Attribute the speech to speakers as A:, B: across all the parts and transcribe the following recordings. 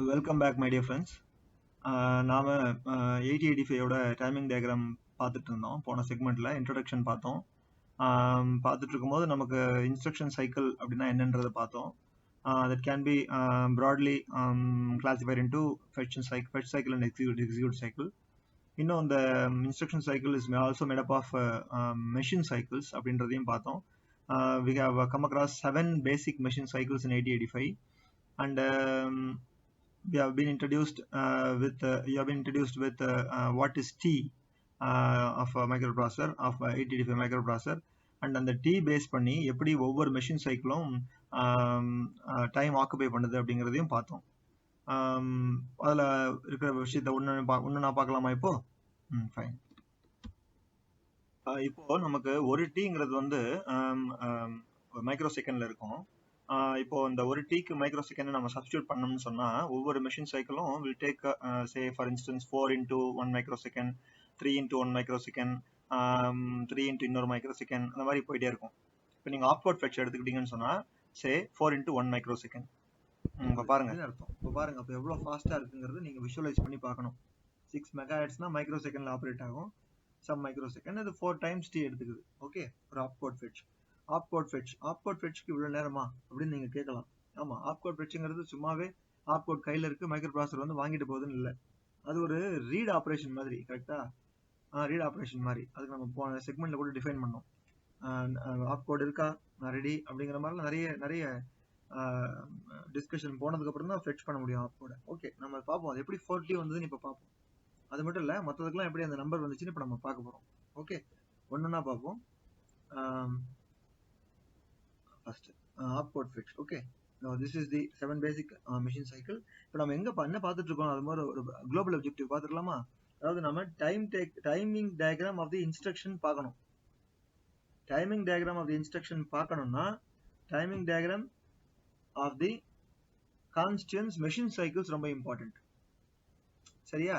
A: Welcome back my dear friends. நாம் 8085ஓட timing diagram பார்த்துட்டு இருந்தோம். போன செக்மெண்ட்டில் இன்ட்ரடக்ஷன் பார்த்தோம். பார்த்துட்டு இருக்கும்போது நமக்கு இன்ஸ்ட்ரக்ஷன் சைக்கிள் அப்படின்னா என்னன்றதை பார்த்தோம். That can be broadly classified into fetch cycle and execute cycle. இன்னும் இந்த instruction cycle is also made up of machine cycles அப்படின்றதையும் பார்த்தோம். We have come across 7 basic machine cycles in 8085 and we have been introduced with what is T of a microprocessor of 8085 microprocessor and அந்த T base பண்ணி எப்படி ஒவ்வொரு machine சைக்கிளும் time occupy பண்ணுது அப்படிங்கிறதையும் பார்த்தோம். அதில் இருக்கிற விஷயத்த ஒன்று நான் பார்க்கலாமா இப்போ? ஃபைன். இப்போ நமக்கு ஒரு டீங்கிறது வந்து மைக்ரோ செகண்ட்ல இருக்கும். இப்போ இந்த ஒரு டீக்கு மைக்ரோ செகண்ட் நம்ம சப்ஸ்டியூட் பண்ணோம்னு சொன்னா ஒவ்வொரு மெஷின் சைக்கிளும் will take say for instance 4 into 1 microsecond, 3 into 1 microsecond, 3 into இன்னொரு மைக்ரோ செகண்ட், அந்த மாதிரி போயிட்டே இருக்கும். இப்போ நீங்க ஆப்கோட் ஃபெட்ச் எடுத்துக்கிட்டீங்கன்னு சொன்னா சே 4 into 1 மைக்ரோ செகண்ட். இப்போ பாருங்க அர்த்தம். இப்போ பாருங்க அப்போ எவ்வளோ ஃபாஸ்டா இருக்குங்கிறது நீங்க விஷுவலைஸ் பண்ணி பார்க்கணும். 6 மெகாஹெர்ட்ஸ்னா மைக்ரோ செகண்ட்ல ஆப்ரேட் ஆகும். சம் மைக்ரோ செகண்ட் அது 4 times t எடுத்துக்குது. ஓகே, ஒரு ஆப்கோட் ஃபெட்ச்க்கு இவ்வளவு நேரமா அப்படின்னு நீங்க கேட்கலாம். ஆமா, ஆப்கோட் ஃபெட்ச்ங்கிறது சும்மாவே ஆப்கோட் கையில இருக்கு, மைக்ரோ ப்ராசஸர் வந்து வாங்கிட்டு போகுதுன்னு இல்லை. அது ஒரு ரீட் ஆப்ரேஷன் மாதிரி. கரெக்டா? ரீட் ஆப்ரேஷன் மாதிரி. அதுக்கு நம்ம போன செக்மெண்ட்ல கூட டிஃபைன் பண்ணோம். ஆப்கோட் இருக்கா, நான் ரெடி அப்படிங்கிற மாதிரிலாம் நிறைய டிஸ்கஷன் போனதுக்கு அப்புறம் தான் ஃபெட்ச் பண்ண முடியும் ஆப்கோட. ஓகே, நம்ம பார்ப்போம் அது எப்படி 4T வந்ததுன்னு இப்போ பார்ப்போம். அது மட்டும் இல்லை, மற்றதுக்கெல்லாம் எப்படி அந்த நம்பர் வந்துச்சுன்னு இப்போ நம்ம பார்க்க போகிறோம். ஓகே, ஒன்றுன்னா பார்ப்போம். First opcode fetch. Okay, this is the 7 basic machine cycle. இப்போ நம்ம என்ன பார்த்துட்டு இருக்கோம், அது மாதிரி ஒரு குளோபல் அப்ஜெக்டிவ் பார்த்துக்கலாமா? அதாவது நம்ம timing diagram of the instruction பார்க்கணும். Timing diagram of the instruction பார்க்கணும்னா timing diagram of the constituent machine cycles ரொம்ப இம்பார்ட்டன்ட். சரியா?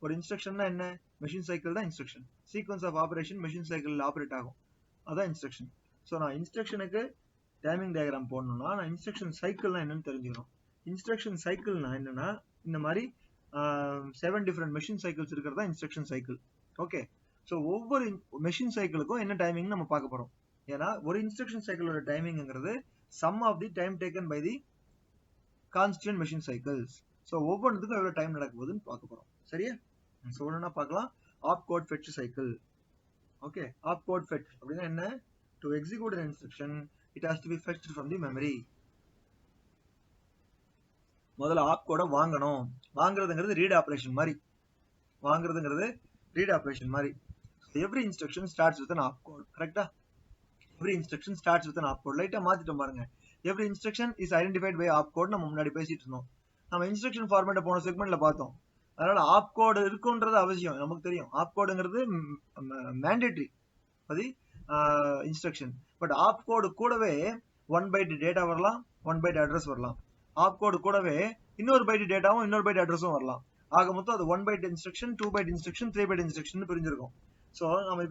A: ஒரு இன்ஸ்ட்ரக்ஷன்னா என்ன? மெஷின் சைக்கிள் தான் instruction. Sequence of operation machine cycle operate ஆகும், அதான் இன்ஸ்ட்ரக்ஷன். ஸோ நான் இன்ஸ்ட்ரக்ஷனுக்கு டைமிங் டயக்ராம் போடணும்னா நான் இன்ஸ்ட்ரக்ஷன் சைக்கிள்னா என்னன்னு தெரிஞ்சுக்கணும். இன்ஸ்ட்ரக்ஷன் சைக்கிள்னா என்னன்னா இந்த மாதிரி 7 டிஃப்ரெண்ட் மெஷின் சைக்கிள்ஸ் இருக்கிறதா இன்ஸ்ட்ரக்ஷன் சைக்கிள். ஓகே, ஸோ ஒவ்வொரு மெஷின் சைக்கிளுக்கும் என்ன டைமிங் நம்ம பார்க்க போறோம். ஏன்னா ஒரு இன்ஸ்ட்ரக்ஷன் சைக்கிளோட டைமிங்கிறது sum of the time taken by the constant machine cycles. So ஒவ்வொன்றுத்துக்கும் எவ்வளவு டைம் நடக்க போகுதுன்னு பார்க்க போறோம். சரியா? ஸோ ஒன்றுனா பார்க்கலாம். Opcode fetch cycle. Okay, opcode fetch அப்படின்னா என்ன? To execute an instruction it has to be fetched from the memory. முதல்ல ஆப்கோட வாங்கணும். வாங்குறதுங்கிறது ரீட் ஆபரேஷன் மாதிரி. Every instruction starts with an opcode. கரெக்டா? Every instruction starts with an opcode. லைட்டா மாத்திட்டோம் பாருங்க. Every instruction is identified by opcode. நம்ம முன்னாடி பேசிட்டு இருந்தோம். நம்ம இன்ஸ்ட்ரக்ஷன் ஃபார்மேட்டை போன செக்மெண்ட்ல பார்த்தோம். அதனால ஆப்கோடு இருக்குன்றது அவசியம், நமக்கு தெரியும். ஆப்கோடுங்கிறது மேண்டேட்டரி அது இன்ஸ்ட்ரக்ஷன். பட் ஆப்கோடு கூடவே 1 byte டேட்டா வரலாம், 1 byte அட்ரஸ் வரலாம். ஆப்கோடு கூடவே இன்னொரு பைட் டேட்டாவும் இன்னொரு பைட் அட்ரஸும் வரலாம். ஆக மொத்தம் அது 1 byte instruction, 2 byte instruction, 3 byte instruction பிரிஞ்சிருக்கும். ஸோ நம்ம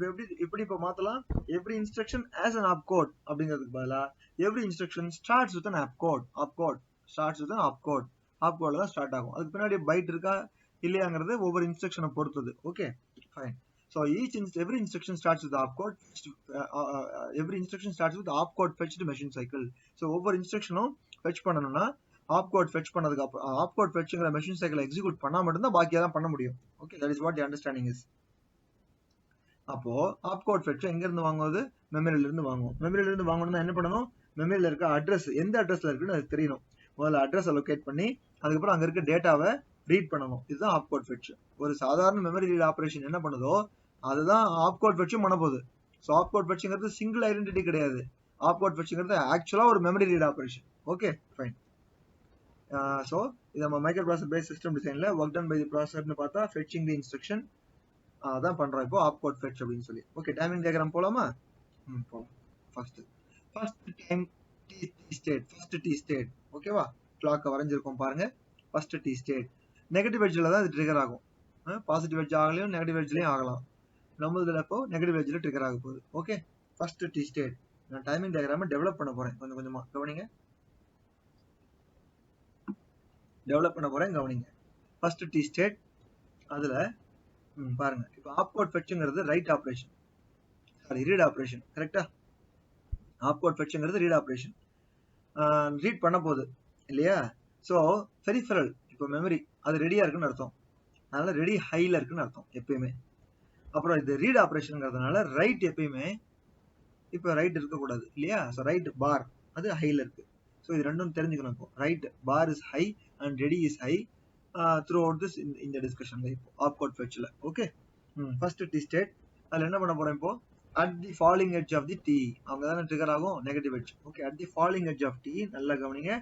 A: எப்படி இப்போ மாத்தலாம்? Every instruction as an opcode அப்படிங்கிறதுக்கு பதிலா every instruction starts with an opcode starts with an ஆப்கோட்ல தான் ஸ்டார்ட் ஆகும். அதுக்கு பின்னாடி பைட் இருக்கா இல்லையாங்கிறது ஒவ்வொரு இன்ஸ்ட்ரக்ஷனை பொறுத்தது. Okay, fine. So every instruction starts with the opcode. Every instruction starts with the opcode fetched machine cycle. So ஒவ்வொரு இன்ஸ்ட்ரக்ஷனும் ஃபெட்ச் பண்ணணும்னா ஆப்கோட் ஃபெட்ச் பண்ணதுக்கு அப்புறம் ஆப்கோட் ஃபெட்ச்ங்கிற மெஷின் சைக்கிள் எக்ஸிக்யூட் பண்ணா மட்டும்தான் பாக்கியா தான் பண்ண முடியும். Okay, that is what the understanding is. அப்போ ஆப்கோட் ஃபெட்ச் எங்க இருந்து வாங்குவது? மெமரியில இருந்து வாங்குவோம். மெமரியில இருந்து வாங்கணும்னா என்ன பண்ணணும்? மெமரியில இருக்க அட்ரஸ் எந்த அட்ரஸ்ல இருக்குன்னு அது தெரியணும். முதல்ல அட்ரஸ் லொகேட் பண்ணி அதுக்கப்புறம் அங்க இருக்க டேட்டாவை ரீட் பண்ணணும். இதுதான் ஆப்கோட் ஃபெட்ச். ஒரு சாதாரண மெமரி ரீட் ஆபரேஷன் என்ன பண்ணுதோ அதுதான் ஆப்கோட் ஃபெட்சும் பண்ண போகுது. ஸோ ஆப்கோட் ஃபெட்ச்ங்கிறது சிங்கிள் ஐடென்டிட்டி கிடையாது. ஆப்கோட் ஃபெட்ச்ங்கிறது ஆக்சுவலா ஒரு memory read operation. Okay, fine. So இது நம்ம மைக்ரோ ப்ராசஸர் பேஸ்ட் சிஸ்டம் டிசைன்ல ஒர்க் டன் பை தி ப்ராசஸர்னு பார்த்தா ஃபெட்சிங் தி இன்ஸ்ட்ரக்ஷன் அதான் பண்றோம் இப்போ ஆப்கோட் ஃபெட்ச் அப்படின்னு சொல்லி. ஓகே, டைமிங் டயக்ராம் போலாமா? போலாம். First time D state. ஓகேவா? கிளாக்கை வரைஞ்சிருக்கோம் பாருங்க. ஃபர்ஸ்ட் டி ஸ்டேட் நெகட்டிவ் எட்ஜ்ல தான் இது ட்ரிகர் ஆகும். பாசிட்டிவ் எட்ஜ் ஆகலையும் நெகட்டிவ் எட்ஜ்லயும் ஆகலாம். நம்ம இதுல இப்போ நெகட்டிவ் எட்ஜ்ல ட்ரிகர் ஆக போகுது. Okay, first T state. நான் டைமிங் டயக்ராமை டெவலப் பண்ண போறேன் கொஞ்சம் கொஞ்சமா. கவனிங்க. டெவலப் பண்ண போறேன், கவனிங்க. ஃபர்ஸ்ட் டி ஸ்டேட், அதுல பாருங்க, இப்போ ஆப்கோட் ஃபெட்ச்ங்கிறது write operation, sorry read operation, கரெக்டா? ஆப்கோட் ஃபெட்ச்ங்கிறது ரீட் ஆப்ரேஷன், ரீட் பண்ண போகுது இல்லையா? ஸோ பெரிஃபரல் இப்போ மெமரி அது ரெடியா இருக்குன்னு அர்த்தம், அதனால ரெடி ஹைல இருக்குன்னு அர்த்தம் எப்பயுமே. அப்புறம் இது ரீட் ஆப்ரேஷன்ங்கிறதுனால ரைட் எப்பயுமே இப்போ ரைட் இருக்கக்கூடாது இல்லையா? ஸோ ரைட் பார் அது ஹைல இருக்கு. ஸோ இது ரெண்டும் தெரிஞ்சுக்கணும். இப்போ write bar is high and ready is high throughout this இந்த டிஸ்கஷன்ல இப்போ ஆப்கோட் ஃபெட்ச்ல. ஓகே, ஃபர்ஸ்ட் டி ஸ்டேட், அதில் என்ன பண்ண போறோம் இப்போ? At the falling edge of the T, அவங்க தானே ட்ரிகர் ஆகும் negative edge. Okay, at the falling edge of T, நல்லா கவனிங்க.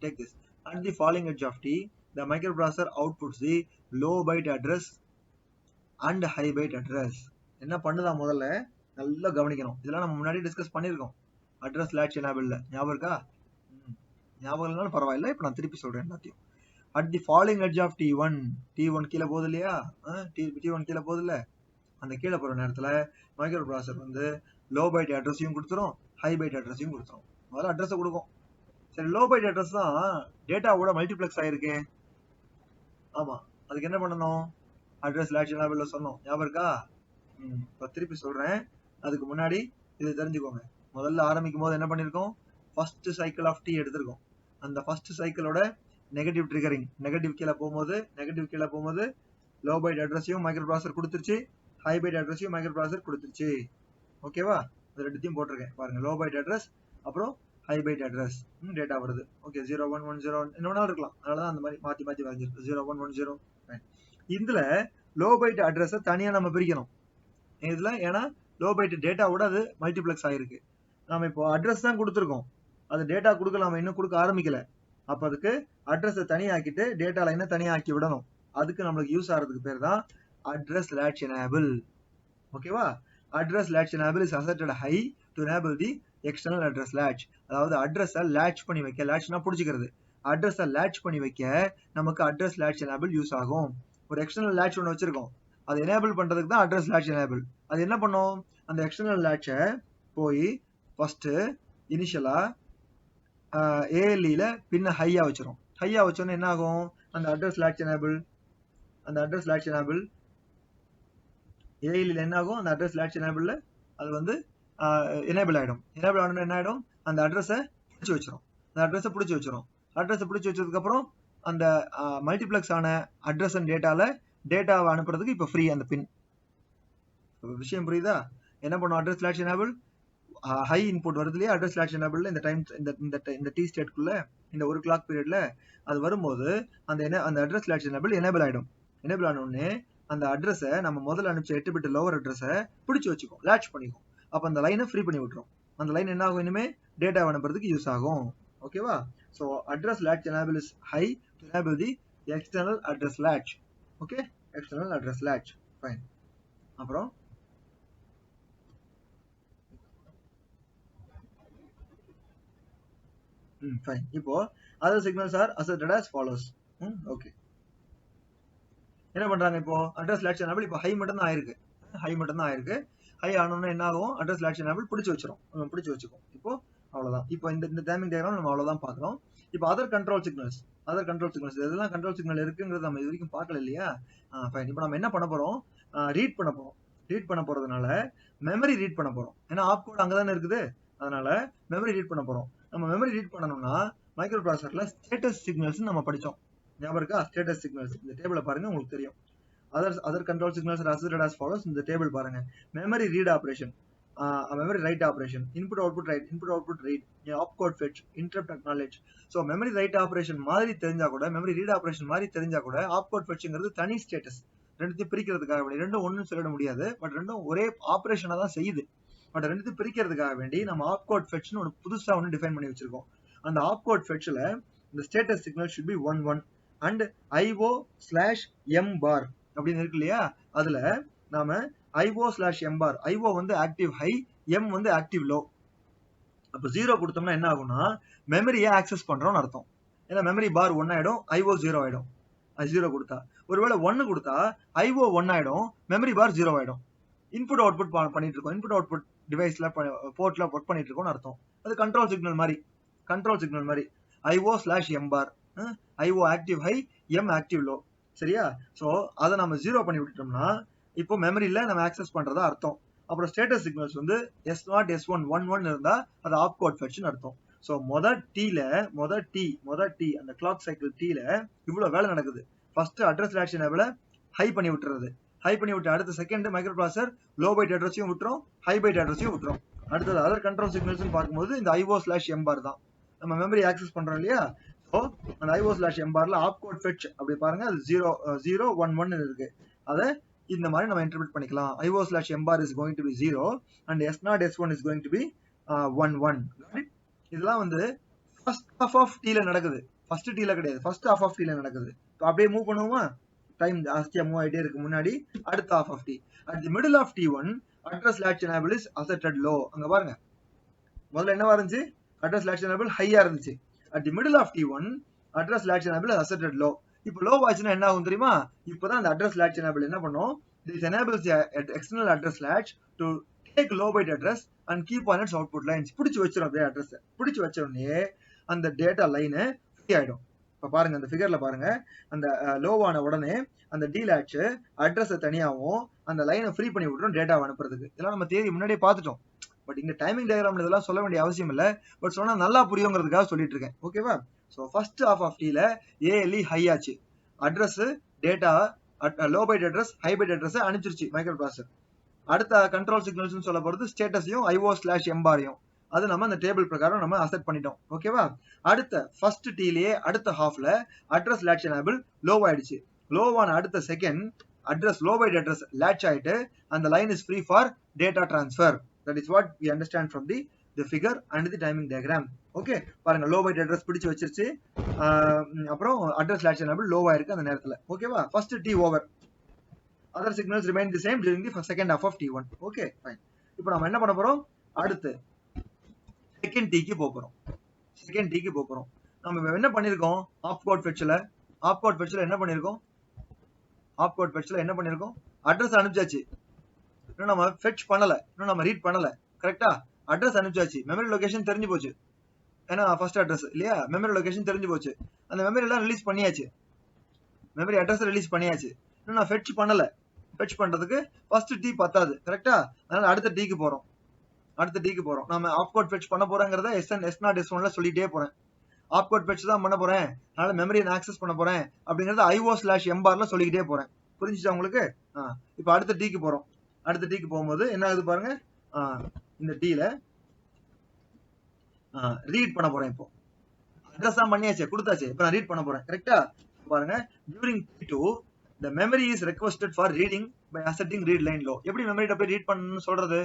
A: Take this. At the falling edge of T, the microprocessor outputs the low byte address and high byte address. என்ன பண்ணுதா முதல்ல நல்லா கவனிக்கணும். இதெல்லாம் நம்ம முன்னாடி டிஸ்கஸ் பண்ணியிருக்கோம் அட்ரஸ் latch enableல, ஞாபகம் இருக்கா? ஞாபகம் இல்லைனாலும் பரவாயில்ல, இப்போ நான் திருப்பி சொல்றேன் எல்லாத்தையும். At the falling edge of T1, T1 கீழே போகுது இல்லையா? T1 கீழே போகுது இல்ல, அந்த கீழே போற நேரத்துல மைக்ரோ ப்ராசஸர் வந்து லோ பைட் அட்ரஸையும் கொடுத்துரும், ஹை பைட் அட்ரஸையும் கொடுத்துரும். முதல்ல அட்ரஸை கொடுக்கும். சரி, லோ பைட் அட்ரஸ் தான் டேட்டாவோட மல்டிப்ளெக்ஸ் ஆயிருக்கு. ஆமா, அதுக்கு என்ன பண்ணணும்? அட்ரஸ் latch enableல சொன்னோம், ஞாபகம் இருக்கா? இப்போ திருப்பி சொல்றேன், அதுக்கு முன்னாடி இது தெரிஞ்சுக்கோங்க. முதல்ல ஆரம்பிக்கும் போது என்ன பண்ணிருக்கோம்? ஃபர்ஸ்ட் சைக்கிள் ஆஃப் டி எடுத்திருக்கோம். அந்த ஃபர்ஸ்ட் சைக்கிளோட நெகட்டிவ் ட்ரிகரிங், நெகட்டிவ் கீழே போகும்போது லோ பைட் அட்ரஸையும் மைக்ரோ ப்ராசஸர் கொடுத்துருச்சு, ஹை பைட் அட்ரஸையும் மைக்ரோ ப்ராசஸர் கொடுத்துருச்சு. ஓகேவா? அது ரெண்டுத்தையும் போட்டிருக்கேன் பாருங்க. லோ பைட் அட்ரஸ் அப்புறம் ஹை பைட் அட்ரஸ் டேட்டா வருது. ஓகே, 0110 என்ன இருக்கலாம், அதனாலதான் அந்த மாதிரி மாத்தி மாத்தி வரைஞ்சிருக்கு 0110. இதுல லோ பைட் அட்ரஸை தனியா நம்ம பிரிக்கணும் இதுல, ஏன்னா லோ பைட் டேட்டாவோட அது மல்டிப்ளெக்ஸ் ஆயிருக்கு. நாம இப்போ அட்ரஸ் தான் கொடுத்துருக்கோம், அது டேட்டா கொடுக்கலாம, இன்னும் கொடுக்க ஆரம்பிக்கல. அப்ப அதுக்கு அட்ரஸை தனியாக்கிட்டு டேட்டா லைனை தனியாக்கி விடணும். அதுக்கு நம்மளுக்கு யூஸ் ஆகிறதுக்கு பேர் தான் அட்ரஸ் latch enable. ஓகேவா? Address latch enable is asserted high to enable the external address latch. அதாவது அட்ரஸை latch பண்ணி வைக்க, latchனா புடிச்சுக்கிறது, அட்ரஸை latch பண்ணி வைக்க நமக்கு அட்ரஸ் latch enable யூஸ் ஆகும். ஒரு எக்ஸ்டர்னல் latch ஒன்று வச்சிருக்கோம், அது எனேபிள் பண்றதுக்கு தான் அட்ரஸ் latch enable. அது என்ன பண்ணும்? அந்த எக்ஸ்டர்னல் latch-ஐ போய் ஃபர்ஸ்ட் இனிஷியலா ALE-ல பின்ன ஹையா வச்சிரும். ஹையா வச்சோன்னா என்ன ஆகும்? அந்த அட்ரஸ் latch enable ALE-ல என்ன ஆகும்? அந்த அட்ரஸ் latch enable-ல அது வந்து எனேபிள் ஆயிடும். எனேபிள் ஆனோன்னா என்ன ஆயிடும்? அந்த அட்ரஸை பிடிச்சி வச்சிரும். அட்ரஸை பிடிச்சி வச்சதுக்கு அப்புறம் அந்த மல்டிப்ளெக்ஸ் ஆன அட்ரஸ் அண்ட் டேட்டாவை அனுப்புறதுக்கு இப்போ ஃப்ரீ அந்த பின். விஷயம் புரியுதா? என்ன பண்ணும்? Address latch enable high input வருது இல்லையா? அட்ரஸ் latch enable இந்த டைம் இந்த டி ஸ்டேட்குள்ள இந்த ஒரு கிளாக் பீரியட்ல அது வரும்போது அந்த அட்ரஸ் latch enable எனேபிள் ஆயிடும். எனேபிள் ஆன உடனே அந்த அட்ரஸை நம்ம முதல்ல அனுப்பிச்ச 8 பிட் லோவர் அட்ரஸை பிடிச்சி வச்சுக்கும், latch பண்ணிக்கும். அப்ப அந்த லைனை ஃப்ரீ பண்ணி விட்டுரும். அந்த லைன் என்ன ஆகும்? இனிமே டேட்டா அனுப்புறதுக்கு யூஸ் ஆகும். ஓகேவா? So address latch enable is high to enable the external address latch. Okay, external address latch. Fine. அப்புறம் ஃபைன். இப்போ other signals are asserted as follows. ஓகே, என்ன பண்றாங்க? இப்போ அட்ரஸ் latch enable இப்போ ஹை மட்டும் தான் ஆயிருக்கு. ஹை ஆனோன்னா என்ன ஆகும்? அட்ரஸ் latch enable பிடிச்சி வச்சுக்கும். இப்போ அவ்வளவுதான். இப்போ இந்த டைமிங் டயக்ராம் நம்ம அவ்வளவுதான் பார்க்கிறோம். இப்போ அதர் கண்ட்ரோல் சிக்னல்ஸ் இதெல்லாம் கண்ட்ரோல் சிக்னல் இருக்குங்கிறது நம்ம இது வரைக்கும் பார்க்கல இல்லையா? ஃபைன். இப்போ நம்ம என்ன பண்ண போறோம்? ரீட் பண்ண போறதுனால மெமரி ரீட் பண்ண போறோம். ஏன்னா ஆப்கோட் அங்கதானே இருக்குது, அதனால மெமரி ரீட் பண்ண போறோம். நம்ம மெமரி ரீட் பண்ணணும்னா மைக்ரோ ப்ராசஸர்ல ஸ்டேட்டஸ் சிக்னல்ஸ் நம்ம படிச்சோம், ஞாபகம் இருக்கா? ஸ்டேட்டஸ் சிக்னல்ஸ் இந்த டேபிளை பாருங்க, உங்களுக்கு தெரியும். Other control signals are asserted as follows. இந்த டேபிள் பாருங்க. Memory read operation, memory write operation, input output read, opcode fetch, interrupt acknowledge. So memory write operation மாதிரி தெரிஞ்சா கூட, மெமரி ரீட் ஆபரேஷன் மாதிரி தெரிஞ்சா கூட, ஆப்கோட் ஃபெட்ச்ங்கிறது தனி ஸ்டேட்டஸ். ரெண்டுத்தையும் பிரிக்கிறதுக்காக வேண்டி, ரெண்டும் ஒன்றும் சொல்லிட முடியாது, பட் ரெண்டும் ஒரே ஆபரேஷனை தான் செய்யுது. பட் ரெண்டுத்தையும் பிரிக்கிறதுக்காக வேண்டி நம்ம ஆப்கோட் ஃபெட்ச்னு ஒரு புதுசா ஒன்று டிஃபைன் பண்ணி வச்சிருக்கோம். அந்த ஆப்கோட் ஃபெட்ச்ல இந்த status signal should be 1 and IO/M bar அப்படின்னு இருக்கு இல்லையா? அதுல நாம IO/M bar, IO வந்து ஆக்டிவ் ஹை, M வந்து ஆக்டிவ் லோ. அப்ப 0 கொடுத்தோம்னா என்ன ஆகும்னா மெமரியை ஆக்சஸ் பண்றோம்னு அர்த்தம். ஏன்னா மெமரி பார் 1 ஆயிடும், IO 0 ஆயிடும். அது 0 கொடுத்தா. ஒருவேளை 1 கொடுத்தா IO 1 ஆயிடும், மெமரி பார் 0 ஆயிடும். இன்புட் அவுட்புட் பண்ணிட்டு இருக்கோம், இன்புட் அவுட்புட் டிவைஸ்ல போர்ட்ல ஒர்க் பண்ணிட்டு இருக்கோம்னு அர்த்தம். அது கண்ட்ரோல் சிக்னல் மாதிரி IO/M bar. IO active high, M active low. சரியா? ஸோ அதை நம்ம 0 பண்ணி விட்டுட்டோம்னா இப்போ மெமரியில நம்ம ஆக்சஸ் பண்றதா அர்த்தம். அப்புறம் ஸ்டேட்டஸ் சிக்னல்ஸ் வந்து S0 S1 11 இருந்தா அது ஆப்கோட் ஃபெட்ச்னு அர்த்தம். ஸோ மொத டி அந்த கிளாக் சைக்கிள் டீல இவ்வளவு வேலை நடக்குது. ஃபர்ஸ்ட் அட்ரஸ் லேட்ச் எனேபிள ஹை பண்ணி விட்டுறது. ஹை பண்ணி விட்டு அடுத்த second microprocessor low byte அட்ரஸையும் விட்டுரும், ஹை பைட் அட்ரஸையும் விட்டுரும். அடுத்தது அதர் கண்ட்ரோல் சிக்னல்ஸ் பார்க்கும்போது இந்த IO/M பார் தான் நம்ம மெமரி ஆக்சஸ் பண்றோம் இல்லையா? ஸோ அந்த IO/M பார்ல ஆப்கோட் ஃபெட்ச் அப்படி பாருங்க, அது 0 0 1 1 இருக்கு. அதை இந்த மாதிரி நம்ம இன்டர்பிரட் பண்ணிக்கலாம். IO/M bar is going to be 0 and S0 S1 is going to be 1 1. இதெல்லாம் வந்து ஃபர்ஸ்ட் ஹாஃப் ஆஃப் டீல நடக்குது, ஃபர்ஸ்ட் டீல கிடையாது, ஃபர்ஸ்ட் ஹாஃப் ஆஃப் டீல நடக்குது. அப்படியே மூவ் பண்ணுவோமா? டைம் ஜாஸ்தியா மூவ் ஆயிட்டே இருக்கு முன்னாடி அடுத்த half of T. At the middle of T1 address latch enable is asserted low. அங்க பாருங்க, முதல்ல என்னவா இருந்துச்சு? அட்ரஸ் latch enable ஹையா இருந்துச்சு. அட் the middle of T1 address latch enable is asserted low. இப்போ லோ ஆச்சுன்னா என்ன ஆகும் தெரியுமா? இப்போதான் அந்த அட்ரஸ் latch enable என்ன பண்ணும்? This enables the external address latch to take low byte address and keep on its output lines. பிடிச்சு வச்சிரும் அப்படியே அட்ரஸ். பிடிச்சு வச்ச உடனே அந்த டேட்டா லைன் ஃப்ரீ ஆயிடும். இப்ப பாருங்க அந்த ஃபிகர்ல பாருங்க, அந்த லோவான உடனே அந்த டி லேட்ச் அட்ரஸ் தனியாவும் அந்த லைனை ஃப்ரீ பண்ணி விட்டுரும் டேட்டாவை அனுப்புறதுக்கு. இதெல்லாம் நம்ம தேதி முன்னாடியே பார்த்துட்டோம். பட் இங்க டைமிங் டயக்ராம்ல இதெல்லாம் சொல்ல வேண்டிய அவசியம் இல்லை. பட் சொன்னா நல்லா புரியுங்கிறதுக்காக சொல்லிட்டு இருக்கேன். ஓகேவா? ஸோ ஃபர்ஸ்ட் ஹாஃப் ஆஃப் டீல ஏஎல்இ ஹை ஆச்சு, address data low byte address high byte address அனுப்பிச்சிருச்சு மைக்ரோ ப்ராசஸர். அடுத்த கண்ட்ரோல் சிக்னல்ஸ் சொல்ல போறது ஸ்டேட்டஸையும் IO/M பாரையும். அது நம்ம அந்த டேபிள் பிரகாரம் நம்ம அசெட் பண்ணிட்டோம். ஓகேவா? அடுத்த ஃபர்ஸ்ட் டீலயே அடுத்த ஹாஃப்ல அட்ரஸ் latch enable லோ ஆயிடுச்சு. லோவான அடுத்த second address low byte address latch ஆயிட்டு அந்த line is free for data transfer. That is what we understand from the figure and the timing diagram. Okay, பாருங்க லோ பைட் அட்ரஸ் பிடிச்சு வச்சிருச்சு, அப்புறம் address latch enable லோவா இருக்கு அந்த நேரத்துல. ஓகேவா? First T over. other signals remain the same during the second half of T1. okay fine. இப்போ நாம என்ன பண்ண போறோம்? அடுத்து செகண்ட் டீக்கு போறோம். செகண்ட் டீக்கு போறோம். நம்ம என்ன பண்ணிருக்கோம்? ஆப்கோட் ஃபெட்ச்ல என்ன பண்ணிருக்கோம்? ஆப்கோட் ஃபெட்ச்ல என்ன பண்ணிருக்கோம்? அட்ரஸ் அனுப்பிச்சாச்சு. இன்னும் நம்ம ஃபெட்ச் பண்ணல, இன்னும் நம்ம ரீட் பண்ணல. கரெக்ட்டா? அட்ரஸ் அனுப்பிச்சாச்சு, மெமரி லொகேஷன் தெரிஞ்சு போச்சு. ஏன்னா ஃபர்ஸ்ட் அட்ரஸ் இல்லையா? மெமரி லொகேஷன் தெரிஞ்சு போச்சு. அந்த மெமரி எல்லாம் ரிலீஸ் பண்ணியாச்சு, மெமரி அட்ரஸ் ரிலீஸ் பண்ணியாச்சு. இன்னும் நான் ஃபெட்ச் பண்ணல. ஃபெட்ச் பண்றதுக்கு ஃபர்ஸ்ட் டி பத்தாது. கரெக்ட்டா? அதனால அடுத்த டீக்கு போறோம். நாம ஆப்கோட் ஃபெட்ச் பண்ண போறோங்கிறத S0 S1ல சொல்லிட்டே போறேன். ஆப்கோட் ஃபெட்ச் தான் பண்ண போறேன், அதனால மெமரியை நான் ஆக்சஸ் பண்ண போறேன் அப்படிங்கறத IO/M பார்ல சொல்லிக்கிட்டே போறேன். புரிஞ்சுச்சா உங்களுக்கு? இப்போ அடுத்த டீக்கு போறோம். அடுத்த டீக்கு போகும்போது என்ன ஆகுது பாருங்க, இந்த டீல ரீட் பண்ண போறேன். இப்போ அட்ரஸ் தான் பண்ணியாச்சு, கொடுத்தாச்சு. இப்போ நான் ரீட் பண்ண போறேன். கரெக்ட்டா? பாருங்க, during T2 the memory is requested for reading by asserting read line low. எப்படி மெமரிட்ட போய் ரீட் பண்ணணும்னு சொல்றது?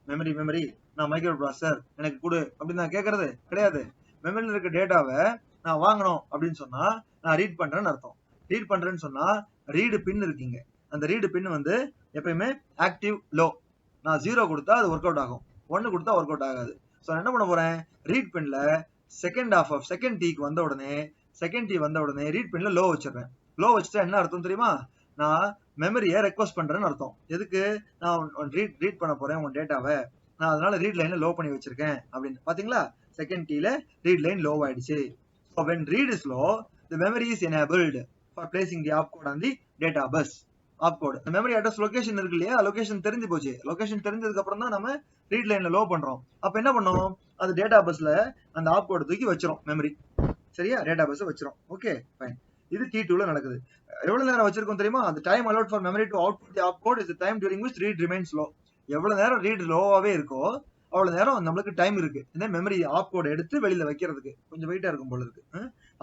A: மெமரி நான் மைக்ரோ ப்ராசஸர் எனக்கு கொடு அப்படின்னு நான் கேட்கறது கிடையாது. மெமரியில் இருக்க டேட்டாவை நான் வாங்கணும் அப்படின்னு சொன்னா நான் ரீட் பண்றேன்னு அர்த்தம். ரீட் பண்றேன்னு சொன்னா ரீடு பின் இருக்கீங்க, அந்த ரீடு பின் வந்து எப்பயுமே ஆக்டிவ் லோ. நான் 0 கொடுத்தா அது ஒர்க் அவுட் ஆகும், 1 கொடுத்தா ஒர்க் அவுட் ஆகாது. ஸோ நான் என்ன பண்ண போறேன்? ரீட் பின்ல செகண்ட் டீக்கு வந்த உடனே ரீட் பின்ல லோ வச்சிடுறேன். லோ வச்சுட்டா என்ன அர்த்தம் தெரியுமா? நான் மெமரியை ரெக்வஸ்ட் பண்றேன்னு அர்த்தம். எதுக்கு? நான் ரீட் பண்ண போறேன் உன் டேட்டாவை, நான் அதனால ரீட் லைனை லோ பண்ணி வச்சிருக்கேன் அப்படின்னு. பாத்தீங்களா? செகண்ட் டீல ரீட் லைன் லோ ஆயிடுச்சு. So when read is low, the memory is enabled for placing the opcode on the data bus. opcode the memory address location இருக்கு இல்லையா? லொகேஷன் தெரிஞ்சு போச்சு. லொகேஷன் தெரிஞ்சதுக்கு அப்புறம் தான் நம்ம ரீட் லைன்ல லோ பண்றோம். அப்ப என்ன பண்ணோம்? அது டேட்டா பஸ்ல அந்த ஆப்கோட் தூக்கி வச்சிரும் மெமரி. சரியா? டேட்டா பஸ் வச்சிரும். Okay fine. இது T2ல நடக்குது. எவ்வளவு நேரம் வச்சிருக்கோம் தெரியுமா? the time allowed for memory to output the opcode is the time during which read remains low. எவ்வளவு நேரம் ரீட் லோவாவே இருக்கோ அவ்வளவு நேரம் நம்மளுக்கு டைம் இருக்கு இந்த மெமரி ஆப்கோட் எடுத்து வெளியில வைக்கிறதுக்கு. கொஞ்சம் வெயிட்டா இருக்கும் போல இருக்கு,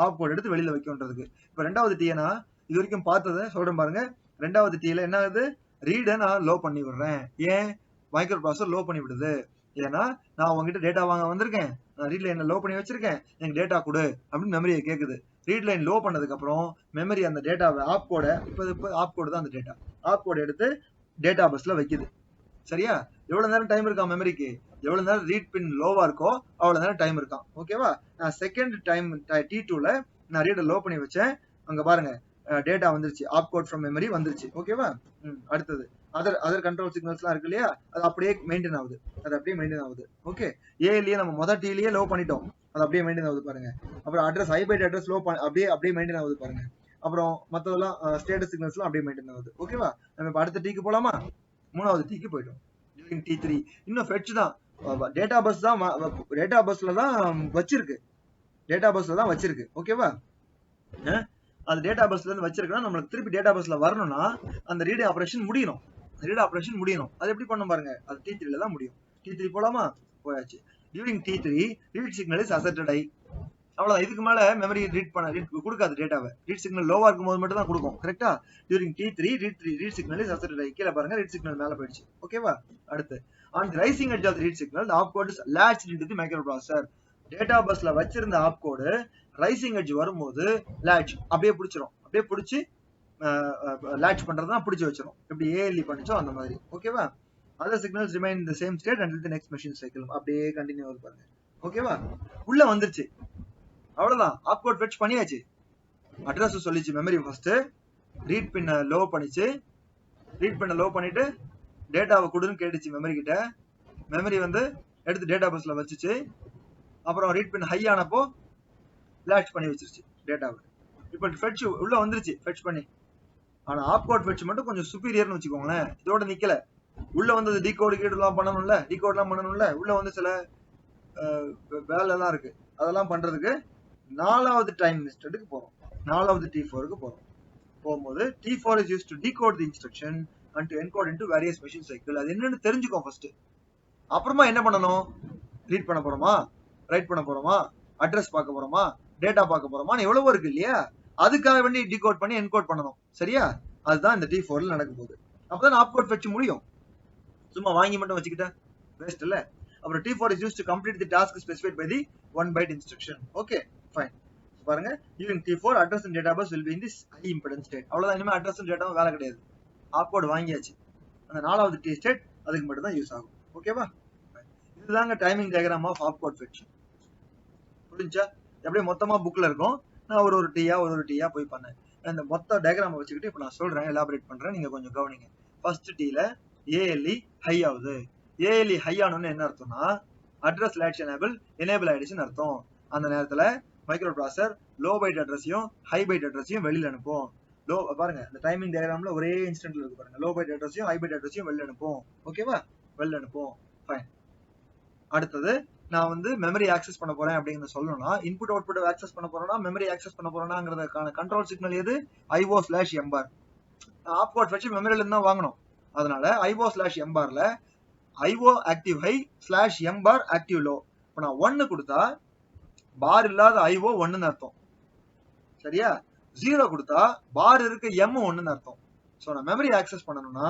A: ஆப்கோட் எடுத்து வெளியில வைக்கன்றதுக்கு. இப்ப ரெண்டாவது டீனா இது வரைக்கும் பார்த்ததை சொல்றேன் பாருங்க. ரெண்டாவது டீல என்ன ஆகுது? ரீடை நான் லோ பண்ணி விடுறேன். ஏன்? மைக்ரோ ப்ராசஸர் லோ பண்ணி விடுது. ஏன்னா நான் உங்ககிட்ட டேட்டா வாங்க வந்திருக்கேன், நான் ரீட் லைன் லோ பண்ணி வச்சிருக்கேன், எனக்கு டேட்டா கொடு அப்படின்னு மெமரியை கேக்குது. ரீட் லைன் லோ பண்ணதுக்கு அப்புறம் மெமரி அந்த டேட்டாவை ஆப்கோட இப்போ ஆப்கோடு தான் அந்த டேட்டா ஆப்கோட் எடுத்து டேட்டா பஸ்ல வைக்குது. சரியா? எவ்வளவு நேரம் டைம் இருக்கா மெமரிக்கு? எவ்வளவு நேரம் ரீட் பின் லோவா இருக்கோ அவ்வளவு நேரம் டைம் இருக்கான். ஓகேவா? நான் செகண்ட் டைம் T2ல நான் ரீட லோ பண்ணி வச்சேன். அங்க பாருங்க டேட்டா வந்துருச்சு, ஆப்கோட் ஃப்ரம் மெமரி வந்துருச்சு. ஓகேவா? அடுத்தது அதர் கண்ட்ரோல் சிக்னல்ஸ்லாம் இருக்கு இல்லையா, அது அப்படியே மெயின்டைன் ஆகுது. ஓகே, ஏஎல்ஏ நம்ம மொதல் டீலயே லோ பண்ணிட்டோம், அது அப்படியே மெயின்டைன் ஆகுது பாருங்க. அப்புறம் address high byte address low அப்படியே மெயின்டைன் ஆகுது பாருங்க. அப்புறம் மத்ததெல்லாம் ஸ்டேட்டஸ் சிக்னல்ஸ்லாம் அப்படியே மெயின்டைன் ஆகுது. ஓகேவா, நம்ம இப்ப அடுத்த டீக்கு போலாமா? 3வது டீக்கு போயிட்டோம். டியூரிங் T3 இன்னும் ஃபெட்ச் தான், டேட்டா பஸ்ல தான் வச்சிருக்கு. ஓகேவா, அது டேட்டா பஸ்ல இருந்து வச்சிருக்கா, நம்மளுக்கு திருப்பி டேட்டா பஸ்ல வரணும்னா அந்த ரீட் ஆபரேஷன் முடியணும். அது எப்படி பண்ண பாருங்க, அது T3ல தான் முடியும். T3 போலாமா? போயாச்சு. During T3 read signal is accepted I. அவ்வளவுதான், இதுக்கு மேல மெமரி ரீட் கொடுக்காது டேட்டாவை. ரீட் சிக்னல் லோவா இருக்கும்போது மட்டும் தான் கொடுக்கும். கரெக்டா? During T3 read signal is accepted I. கீழ பாருங்க, ரீட் சிக்னல் மேல போயிடுச்சு. ஓகேவா, அடுத்து on the rising edge of the read signal the opcode is latched into the microprocessor. Data பஸ்ல வச்சிருந்த ஆப்கோடு ரைசிங் எட்ஜ் வரும்போது latch அப்படியே பிடிச்சி latch பண்றதுனா பிடிச்சு வச்சிரும். எப்படி ஏஎல்இ பண்ணிச்சோ அந்த மாதிரி. ஓகேவா, other signals remain in the same state until the next machine cycle. அப்படியே கண்டினியூ ஆகுது பாருங்க. ஓகேவா, உள்ள வந்துருச்சு, அவ்வளவுதான், ஆப்கோட் ஃபெட்ச் பண்ணியாச்சு. அட்ரஸ் சொல்லிச்சு மெமரி ஃபர்ஸ்ட், ரீட் பின்ன லோ பண்ணிட்டு டேட்டாவை கொடுன்னு கேட்டுச்சு மெமரி கிட்ட. மெமரி வந்து எடுத்து டேட்டா பஸ்ல வச்சுச்சு. அப்புறம் ரீட் பின் ஹை ஆனப்போ latch பண்ணி வச்சிருச்சு டேட்டாவை. இப்போ ஃபெட்ச் உள்ள வந்துருச்சு, ஃபெட்ச் பண்ணி. ஆனா ஆப்கோட் ஃபெட்ச் மட்டும் கொஞ்சம் சுப்பீரியர்னு வச்சுக்கோங்களேன். இதோட நிக்கல, உள்ள வந்து டீகோட்லாம் பண்ணணும்ல. உள்ள வந்து சில வேலை எல்லாம் இருக்கு, அதெல்லாம் பண்றதுக்கு 4வது டைம் இன்ஸ்டன்ட்க்கு போறோம். 4வது T4க்கு போகும்போது T4 is used to decode the instruction and to encode into various machine cycle. அது என்னன்னு தெரிஞ்சுக்கோ ஃபர்ஸ்ட். அப்புறமா என்ன பண்ணணும்? ரீட் பண்ண போறோமா, ரைட் பண்ண போறோமா, அட்ரஸ் பார்க்க போறோமா, டேட்டா பார்க்க போறோமா, எவ்வளவோ இருக்கு இல்லையா? அதுக்காக வேண்டி டிகோட் பண்ணி என்கோட் பண்ணணும். சரியா, அதுதான் இந்த T4ல நடக்க போகுது. அப்பதான் ஆப்கோட் ஃபெட்ச் முடியும். சும்மா வாங்கி மட்டும் வச்சுக்கிட்டா வேஸ்ட் இல்ல. அப்புறம் T4 is used to complete the task specified by the 1 byte instruction. Okay, fine. பாருங்க, during T4 address and data bus will be in this high impedance state. அவ்வளவுதான், இனிமே அட்ரஸ் அண்ட் டேட்டாவும் வேலை கிடையாது. ஆப்கோட் வாங்கியாச்சு. அந்த 4வது T ஸ்டேட் அதுக்கு மட்டும் தான் யூஸ் ஆகும். ஓகேவா, இதுதாங்க timing diagram of opcode fetch. புரிஞ்சா? அப்படியே மொத்தமா புக்ல இருக்கும். நான் ஒரு டீயா போய் பண்ணேன். அந்த மொத்த டயக்ராமை வச்சுக்கிட்டு இப்போ நான் சொல்றேன், எலாபரேட் பண்றேன், நீங்க கொஞ்சம் கவனிங்க. ஃபர்ஸ்ட் டீல ஏஎல்இ ஹை ஆகுது. ஏஎல்இ ஹை ஆனோன்னு என்ன அர்த்தம்னா அட்ரஸ் latch எனேபிள் ஆயிடுச்சுன்னு அர்த்தம். அந்த நேரத்துல மைக்ரோ ப்ராசஸர் லோ பைட் அட்ரஸையும் ஹை பைட் அட்ரஸையும் வெளியில அனுப்பும். பாருங்க, இந்த டைமிங் டயக்ராம்ல ஒரே இன்ஸ்டன்ட்ல இருக்கு பாருங்க. லோ பைட் அட்ரஸையும் ஹை பைட் அட்ரஸையும் வெளில அனுப்பும். ஓகேவா, வெளில அனுப்பும். ஃபைன். அடுத்தது நான் வந்து மெமரி ஆக்சஸ் பண்ண போறேன் அப்படின்னு சொல்லணும்னா, இன்புட் அவுட்புட் ஆக்சஸ் பண்ண போறேன்னா மெமரி ஆக்சஸ் பண்ண போறேனாங்கிறதுக்கான கண்ட்ரோல் சிக்னல் எது? IO/mbar. ஆப்கோட் ஃபெட்ச் மெமரியில இருந்து தான் வாங்கணும். அதனால IO/mbarல IO active high /mbar active low. இப்போ நான் 1 கொடுத்தா பார் இல்லாத IO 1ன்னு அர்த்தம். சரியா, 0 கொடுத்தா பார் இருக்க M 1ன்னு அர்த்தம். ஸோ நான் மெமரி ஆக்சஸ் பண்ணணும்னா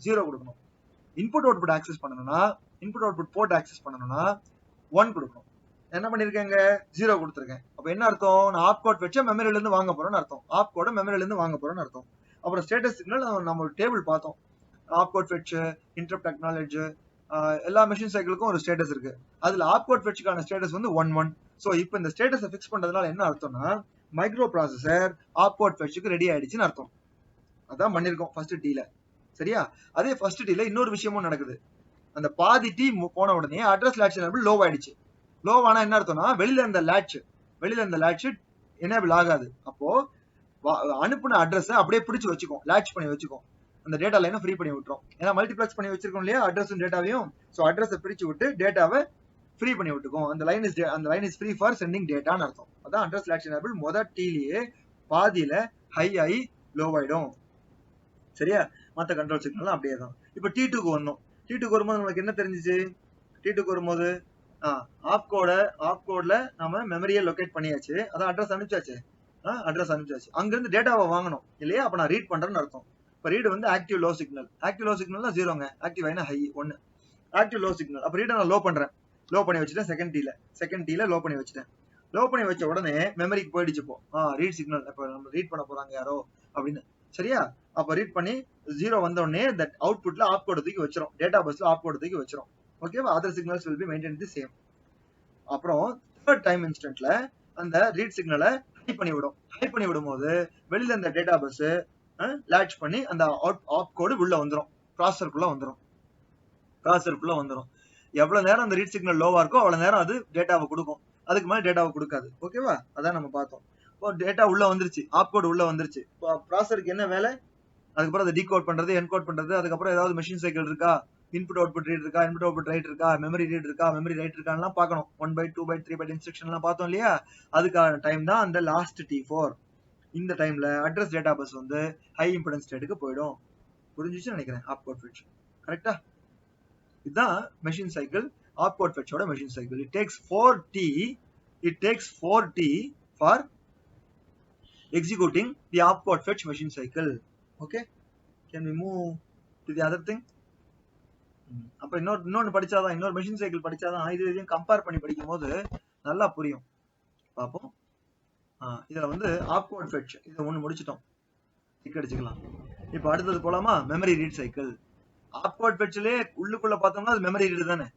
A: 0 கொடுக்கணும். இன்புட் அவுட்புட் ஆக்சஸ் பண்ணணும்னா, இன்புட் அவுட்புட் போர்ட் ஆக்சஸ் பண்ணணும்னா 1 கொடுக்கணும். என்ன பண்ணிருக்கேங்க? 0 கொடுத்துருக்கேன். அப்ப என்ன அர்த்தம்? நான் ஆப்கோட் வச்ச மெமரியில இருந்து வாங்க போறேன்னு அர்த்தம். ஆப்கோட மெமரியில இருந்து வாங்க போறேன்னு அர்த்தம். அப்புறம் ஸ்டேட்டஸ் சிக்னல் நம்ம ஒரு டேபிள் பார்த்தோம். ஆப்கோட் ஃபெட்ச், இன்டரப்ட் அக்னாலெட்ஜ், எல்லா மெஷின் சைக்கிளுக்கும் ஒரு ஸ்டேட்டஸ் இருக்கு. அதுல ஆப்கோட் ஃபெட்ச்க்கான ஸ்டேட்டஸ் வந்து 1-1. ஸோ இப்போ இந்த ஸ்டேட்டஸை ஃபிக்ஸ் பண்றதுனால என்ன அர்த்தம்னா மைக்ரோ ப்ராசஸர் ஆப்கோட் ஃபெட்ச்சுக்கு ரெடி ஆயிடுச்சுன்னு அர்த்தம். அதான் பண்ணிருக்கோம் ஃபர்ஸ்ட் டீல. சரியா, அதே ஃபர்ஸ்ட் டீல இன்னொரு விஷயமும் நடக்குது. அந்த பாதி டீ போன உடனே அட்ரஸ் latch எனேபிள் லோ ஆயிடுச்சு. லோவானா என்ன அர்த்தம்னா வெளியில இருந்த latch எனேபிள் ஆகாது. அப்போ அனுப்புன அட்ரஸ் அப்படியே பிடிச்சு வச்சுக்கும், latch பண்ணி வச்சுக்கும். அந்த டேட்டா லைனை ஃப்ரீ பண்ணி விட்டுரும். ஏன்னா மல்டிப்ளெக்ஸ் பண்ணி வச்சிருக்கோம் இல்லையா அட்ரஸும் டேட்டாவையும். ஸோ அட்ரஸை பிரிச்சு விட்டு டேட்டாவை ஃப்ரீ பண்ணி விட்டுக்கும். அந்த line is free for sending டேட்டான்னு அர்த்தம். அதான் அட்ரஸ் latch எனேபிள் மொதல் டீலயே பாதியில ஹை ஆகி லோ ஆயிடும். சரியா, மற்ற கண்ட்ரோல் சிக்னல் அப்படியே தான். இப்போ T2க்கு வந்தோம். T2க்கு வரும்போது நம்மளுக்கு என்ன தெரிஞ்சிச்சு? T2க்கு வரும்போது ஆப்கோட்ல நம்ம மெமரியை லொகேட் பண்ணியாச்சு. அதான் அட்ரஸ் அனுப்பிச்சாச்சு. அங்கிருந்து டேட்டாவை வாங்கணும் இல்லையா? அப்ப நான் ரீட் பண்றேன்னு அர்த்தம். இப்போ ரீட் வந்து active low signal. Active low சிக்னல்னா 0ங்க, ஆக்டிவ் ஹைனா ஹை 1. Active low signal. அப்ப ரீட் நான் லோ பண்றேன், லோ பண்ணி வச்சுட்டேன். செகண்ட் டீல லோ பண்ணி வச்சுட்டேன். லோ பண்ணி வச்ச உடனே மெமரிக்கு போயிடுச்சு. இப்போ ரீட் சிக்னல், இப்போ நம்ம ரீட் பண்ண போறாங்க யாரோ அப்படின்னு. சரியா, அப்ப ரீட் பண்ணி 0 வந்த உடனே தட் அவுட்புட்ல ஆப்கோட் தூக்கி வச்சிரும், டேட்டா பஸ்ல ஆப்கோட் தூக்கி வச்சிரும். ஓகேவா, other signals will be maintain the same. அப்புறம் தேர்ட் டைம் இன்ஸ்டன்ட்ல அந்த ரீட் சிக்னலை ஹை பண்ணி விடும்போது வெளியில இந்த டேட்டா பஸ் latch பண்ணி அந்த ஆப்கோடு உள்ள வந்துரும். ப்ராசஸருக்குள்ள வந்துடும். எவ்வளவு நேரம் அந்த ரீட் சிக்னல் லோவா இருக்கோ அவ்வளவு நேரம் அது டேட்டாவை கொடுக்கும், அதுக்கு மேல டேட்டாவை கொடுக்காது. ஓகேவா? அதான் நம்ம பார்த்தோம். இப்போ டேட்டா உள்ள வந்துருச்சு, ஆப்கோட் உள்ள வந்துருச்சு. இப்போ ப்ராசஸருக்கு என்ன வேலை? அதுக்கப்புறம் அதை டீகோட் பண்றது, என்கோட் பண்றது, அதுக்கப்புறம் ஏதாவது மெஷின் சைக்கிள் இருக்கா, இன்புட் அவுட்புட் ரீட் இருக்கா, இன்புட் அவுட்புட் ரைட் இருக்கா, மெமரி ரீட் இருக்கா, மெமரி ரைட் இருக்கான்னு பார்க்கணும். 1 byte 2 byte 3 byte இன்ஸ்ட்ரக்ஷன் எல்லாம் பார்த்தோம் இல்லையா? அதுக்கான டைம் தான் அந்த லாஸ்ட் T4. இந்த டைம்ல அட்ரஸ் டேட்டா பஸ் வந்து ஹை இம்பிடன்ஸ் ஸ்டேட்டுக்கு போயிடும். புரிஞ்சிச்சு நினைக்கிறேன். ஆப்கோட் ஃபெட்ச் கரெக்டா? இதுதான் மெஷின் சைக்கிள், ஆப்கோட் ஃபெட்சோட machine cycle. It takes 4T for executing the opcode fetch machine cycle. Okay, can we move to the other thing? அப்ப இன்னொன்னு படிச்சாதான், இன்னொரு மெஷின் சைக்கிள் படிச்சாதான் இது இதையும் கம்பேர் பண்ணி படிக்கும் போது நல்லா புரியும். பார்ப்போம். இதுல வந்து ஆப்கோட் ஃபெட்ச் இதை ஒண்ணு முடிச்சிட்டோம், டிக் அடிச்சுக்கலாம். இப்ப அடுத்தது போலாமா? Memory read cycle. ஆப்கோட் ஃபெட்ச்லயே உள்ளுக்குள்ள பார்த்தோம்னா அது மெமரி ரீட் தானே.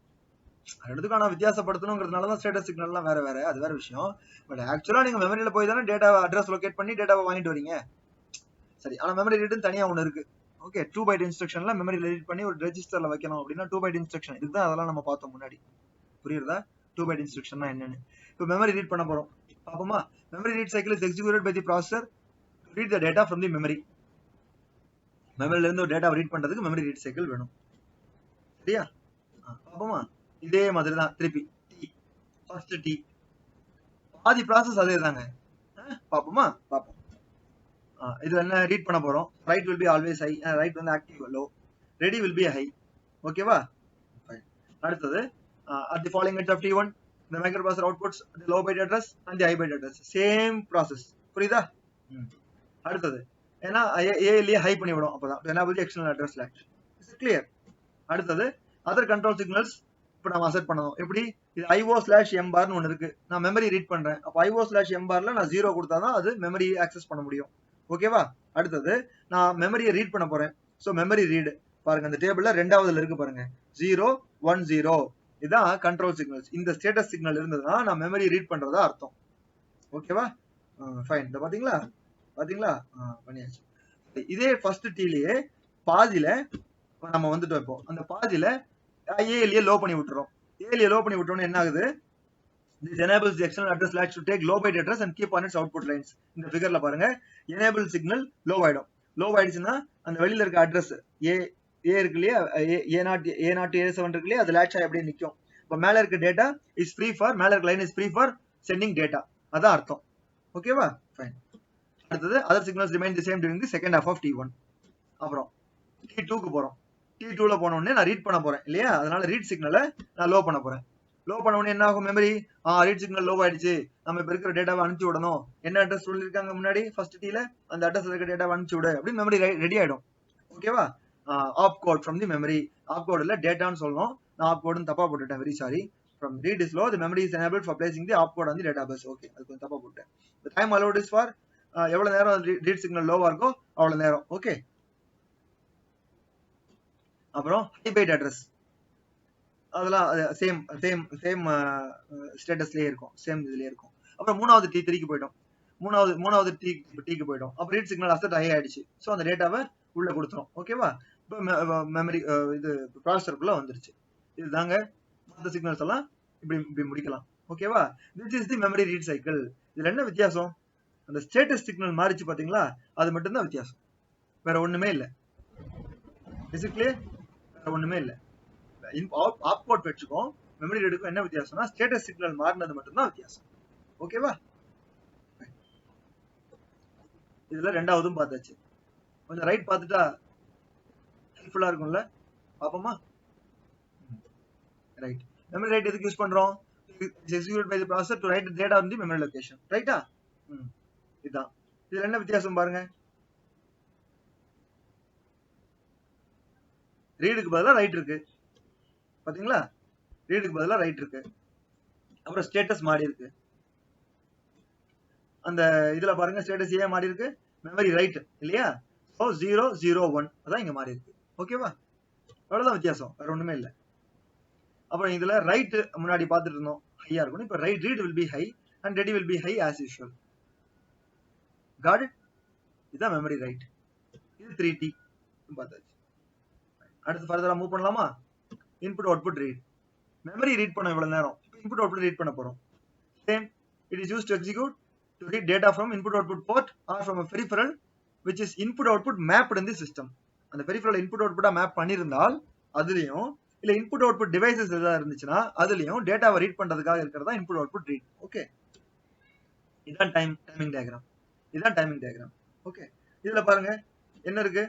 A: ரெண்டுத்துக்கான வித்தியாசப்படுத்தணுங்கிறதுனாலதான் ஸ்டேட்டஸ் சிக்னல் எல்லாம் வேற வேற, அது வேற விஷயம். பட் ஆக்சுவலா நீங்க மெமரியில போய் தானே டேட்டாவை அட்ரஸ் லொகேட் பண்ணி டேட்டாவை வாங்கிட்டு வரீங்க. சரி, ஆனா மெமரி ரீட்னு தனியா ஒண்ணு இருக்கு. ஓகே, 2 byte இன்ஸ்ட்ரக்ஷன்ல மெமரியில ரீட் பண்ணி ஒரு ரெஜிஸ்டர்ல வைக்கணும் அப்படின்னா 2 byte இன்ஸ்ட்ரக்ஷன். இதுதான் அதெல்லாம் நம்ம பார்த்தோம் முன்னாடி. புரியுதா 2 byte இன்ஸ்ட்ரக்ஷன்னா என்னன்னு? இப்போ மெமரி ரீட் பண்ண போறோம், பாப்போமா? Memory read cycle is executed by the processor to read the data from the memory. மெமரியில இருந்து ஒரு டேட்டாவை ரீட் பண்றதுக்கு மெமரி ரீட் சைக்கிள் வேணும். சரியா? பாப்போமா? இதே மாதிரி தான் திருப்பி ஃபர்ஸ்ட் டி பாதி ப்ராசஸ் அதே தாங்க. பாப்போமா? பாப்போம். இதுல என்ன ரீட் பண்ண போறோம்? Write will be always high, write வந்து active low, ready will be high. ஓகேவா? அடுத்தது at the falling edge of T1 the microprocessor outputs the low byte address and the high byte address. Same process. புரியுதா? அடுத்தது ஏன்னா ALA high பண்ணி விடும், அப்பதான் enable the external address latch. Is it clear? அடுத்தது other control signals இப்போ நம்ம asset பண்ணணும். எப்படி? இது IO/M பார்னு ஒன்று இருக்கு. நான் மெமரி ரீட் பண்றேன், அப்போ IO/M பார்ல நான் 0 கொடுத்தாதான் அது மெமரி ஆக்சஸ் பண்ண முடியும். ஓகேவா? அடுத்தது நான் மெமரியை ரீட் பண்ண போறேன். ஸோ மெமரி ரீடு பாருங்க, அந்த டேபிள்ல ரெண்டாவதுல இருக்கு பாருங்க, 0 1 0. இதுதான் கண்ட்ரோல் சிக்னல்ஸ். இந்த ஸ்டேட்டஸ் சிக்னல் இருந்ததுன்னா நான் மெமரி ரீட் பண்றதா அர்த்தம். ஓகேவா? ஃபைன். இந்த பாத்தீங்களா பண்ணியாச்சு. இதே ஃபர்ஸ்ட் டீலயே பாதியில நம்ம வந்துட்டோம். இப்போ அந்த பாதியில ஏஎல்ஏ லோ பண்ணி விட்டுறோம். ஏஎல்ஏ லோ பண்ணி விட்டோம்னா என்ன ஆகுது? This enables the external address latch to take low byte address and keep on its output lines. இந்த ஃபிகர்ல பாருங்க, enable signal low ஆயிடும். லோ ஆயிடுச்சுன்னா அந்த வெளியில இருக்க அட்ரஸ் ஏ இருக்கு இல்லையா, A0 A7 இருக்கு இல்லையா, அது latch ஆகி அப்படியே நிற்கும். இப்போ மேல இருக்க டேட்டா இஸ் ஃப்ரீ ஃபார், மேல இருக்க line is free for sending data. அதான் அர்த்தம். ஓகேவா? ஃபைன். அடுத்தது other signals remain the same during the second half of T1. அப்புறம் T2க்கு போறோம். T2ல போன உடனே நான் ரீட் பண்ண போறேன் இல்லையா, அதனால ரீட் சிக்னலை நான் லோ பண்ண போறேன். லோ பண்ண உடனே என்ன ஆகும்? மெமரி ரீட் சிக்னல் லோ ஆயிடுச்சு, நம்ம இப்ப இருக்கிற டேட்டாவை அனுப்பிச்சு விடணும். என்ன அட்ரஸ் சொல்லிருக்காங்க முன்னாடி ஃபர்ஸ்ட் டீல, அந்த அட்ரஸ் இருக்க டேட்டாவை அனுப்பிச்சு விடு அப்படின்னு மெமரி ரெடி ஆயிடும். ஓகேவா? Opcode from the memory. Opcode இல்ல டேட்டான்னு சொல்லணும், நான் ஆப் கோட்னு தப்பா போட்டுட்டேன், very sorry. From read is low, the memory is enabled for placing the opcode on the data bus. Okay, அது கொஞ்சம் தப்பா போட்டேன். The time allowed is for எவ்வளவு நேரம் ரீட் சிக்னல் லோவா இருக்கோ அவ்வளவு நேரம். ஓகே. அப்புறம் ஹை பைட் அட்ரஸ், அதெல்லாம் சேம் ஸ்டேட்டஸ்லயே இருக்கும், சேம் இதுலயே இருக்கும். அப்புறம் மூணாவது T3க்கு போயிட்டோம். மூணாவது டீக்கு போயிட்டோம். அப்ப ரீட் சிக்னல் அசெட் ஹை ஆயிடுச்சு. ஸோ அந்த டேட்டாவை உள்ள கொடுத்துரும். ஓகேவா? இப்போ மெமரி இது ப்ராசஸருக்குள்ள வந்துருச்சு. இதுதாங்க மற்ற சிக்னல்ஸ் எல்லாம் இப்படி முடிக்கலாம். ஓகேவா? This is the memory read cycle. இதுல என்ன வித்தியாசம்? அந்த ஸ்டேட்டஸ் சிக்னல் மாறிச்சு பாத்தீங்களா, அது மட்டும் தான் வித்தியாசம், வேற ஒண்ணுமே இல்லை. பேசிக்கலி வேற ஒண்ணுமே இல்லை. ஆப்கோட் வச்சுக்கும் மெமரி ரீடுக்கும் என்ன வித்தியாசம்னா ஸ்டேட்டஸ் சிக்னல் மாறினது மட்டும்தான் வித்தியாசம். ஓகேவா? இதுல ரெண்டாவதும் பார்த்தாச்சு. கொஞ்சம் ரைட் பார்த்துட்டா ஹெல்ப்ஃபுல்லா இருக்கும்ல. பாப்போமா? ரைட். மெமரி ரைட் எதுக்கு யூஸ் பண்றோம்? Execute by the processor to write data on the memory location. ரைட்டா? இதுதான். இதுல என்ன வித்தியாசம் பாருங்க. ரீடுக்கு பதிலா ரைட் இருக்கு பாத்தீங்களா, ரீடுக்கு பதிலா ரைட் இருக்கு. அப்புறம் ஸ்டேட்டஸ் மாறி இருக்கு. அந்த இதுல பாருங்க, ஸ்டேட்டஸ் ஏன் மாறி இருக்கு? மெமரி ரைட் இல்லையா? ஸோ 0 0 1 அதான் இங்க மாறி இருக்கு. ஓகேவா? அவ்வளவுதான் வித்தியாசம், வேற ஒண்ணுமே இல்லை. அப்புறம் இதுல ரைட் முன்னாடி பார்த்துட்டு இருந்தோம் ஹையா இருக்கணும், இப்ப right read will be high and ready will be high as usual. Got it? இதுதான் மெமரி ரைட். இது 3T பார்த்தாச்சு. அடுத்து ஃபர்தரா மூவ் பண்ணலாமா? Input output read. Memory read பண்ண இவ்வளவு நேரம், இன்புட் அவுட்புட் ரீட் பண்ண போறோம். Same, it is used to execute to read data from input output port or from a peripheral which is input output mapped in the system. அந்த peripheral input அவுட்புட்டா map பண்ணியிருந்தால் அதுலயும், இல்ல input output devices ஏதாவது இருந்துச்சுன்னா அதுலயும் டேட்டாவை read பண்றதுக்காக இருக்கிறதா இன்புட் அவுட்புட் ரீட். ஓகே, இதான் டைமிங் டயக்ராம். இதான் டைமிங் டயக்ராம். ஓகே, இதுல பாருங்க என்ன இருக்கு,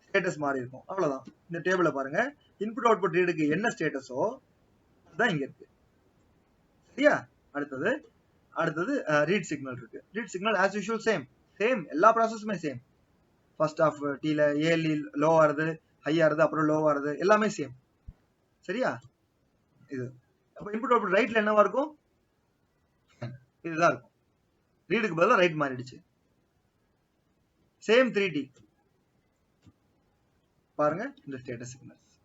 A: ஸ்டேட்டஸ் மாறி இருக்கும், அவ்வளவுதான். இந்த டேபிள்ல பாருங்க இன்புட் அவுட்புட் ரீடுக்கு என்ன ஸ்டேட்டஸோ அதுதான் இங்க இருக்கு. சரியா? அடுத்தது ரீட் சிக்னல் இருக்கு. Read signal as usual same எல்லா ப்ராசஸுமே சேம். ஃபர்ஸ்ட் ஆஃப் டீல ஏஎல்இ லோ ஆறுது, ஹை ஆறுது, அப்புறம் லோ ஆறுது, எல்லாமே சேம். சரியா? இது அப்ப இன்புட் அவுட்புட் ரைட்ல என்னவா இருக்கும்? இதுதான் இருக்கும். ரீடுக்கு பதிலா ரைட் மாறிடுச்சு. Same 3D. பாருங்க இந்த status signals.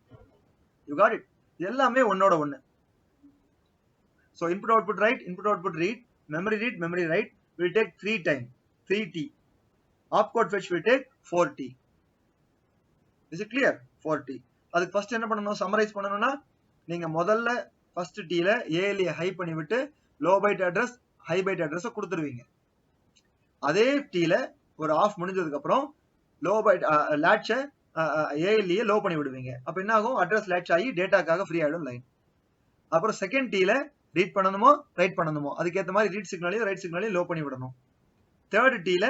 A: You got it. எல்லாமே ஒன்னோட ஒன்னு. So input output write, input output read, memory read, memory write will take 3T. Opcode fetch will take 4T. Is it clear? 4T. அதுக்கு first என்ன பண்ணணும், summarise பண்ணணும்னா நீங்க முதல்ல ஃபர்ஸ்ட் டீல ஏஎல்இ ஹை பண்ணி விட்டு low byte address high byte address கொடுத்துருவீங்க. அதே டீல ஒரு ஆஃப் முடிஞ்சதுக்கு அப்புறம் லோ பைட் லேட்ச ஏஎல்இ லோ பண்ணி விடுவீங்க. அப்ப என்ன ஆகும், அட்ரஸ் லேட்ச் ஆகி டேட்டாக்காக ஃப்ரீ ஆயிடும் லைன். அப்புறம் செகண்ட் டீல ரீட் பண்ணணுமோ ரைட் பண்ணணுமோ அதுக்கேற்ற மாதிரி ரீட் சிக்னலையும் ரைட் சிக்னலையும் லோ பண்ணி விடணும். தேர்ட் டீல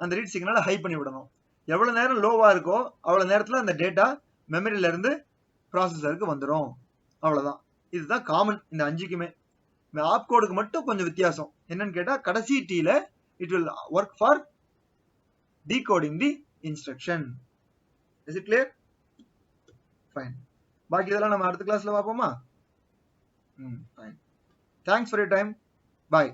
A: அந்த ரீட் சிக்னலை ஹை பண்ணி விடணும். எவ்வளவு நேரம் லோவா இருக்கோ அவ்வளவு நேரத்துல அந்த டேட்டா மெமரியில இருந்து ப்ராசஸருக்கு வந்துடும். அவ்வளவுதான். இதுதான் காமன் இந்த 5க்குமே. இந்த ஆப் கோடுக்கு மட்டும் கொஞ்சம் வித்தியாசம். என்னன்னு கேட்டா கடைசி டீல it will work for decoding the instruction. Is it clear? Fine. பாக்கி இதெல்லாம் நம்ம அடுத்த கிளாஸ்ல பார்ப்போமா? Fine. Thanks for your time. Bye.